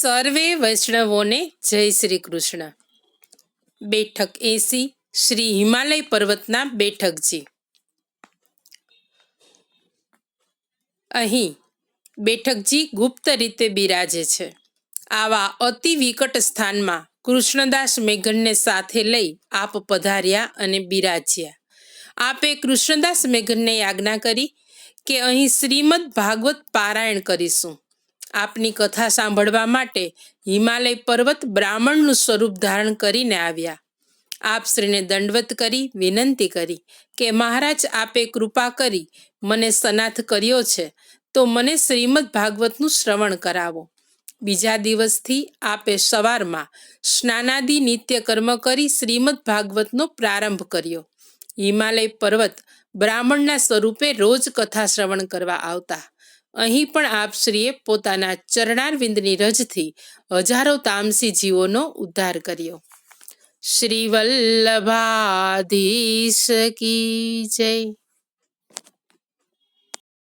સર્વે વૈષ્ણવોને જય શ્રી કૃષ્ણ। બેઠક 80 શ્રી હિમાલય પર્વતના બેઠકજી। અહીં બેઠકજી ગુપ્ત રીતે બિરાજે છે। આવા અતિ વિકટ સ્થાનમાં કૃષ્ણદાસ મેઘનને સાથે લઈ આપ પધાર્યા અને બિરાજ્યા। આપે કૃષ્ણદાસ મેઘનને આજ્ઞા કરી કે અહીં શ્રીમદ ભાગવત પારાયણ કરીશું। આપની કથા સાંભળવા માટે હિમાલય પર્વત બ્રાહ્મણનું સ્વરૂપ ધારણ કરીને આવ્યા। આપ શ્રીને દંડવત કરી વિનંતી કરી કે મહારાજ, આપે કૃપા કરી મને સનાથ કર્યો છે તો મને શ્રીમદ ભાગવતનું શ્રવણ કરાવો। બીજા દિવસથી આપે સવારમાં સ્નાનાદિ નિત્ય કર્મ કરી શ્રીમદ ભાગવતનો પ્રારંભ કર્યો। હિમાલય પર્વત બ્રાહ્મણના સ્વરૂપે રોજ કથા શ્રવણ કરવા આવતા। અહીં પણ આપશ્રીએ પોતાના ચરણારવિંદની રજથી હજારો તામસી જીવોનો ઉદ્ધાર કર્યો। શ્રી વલ્લભાધીશ કી જય।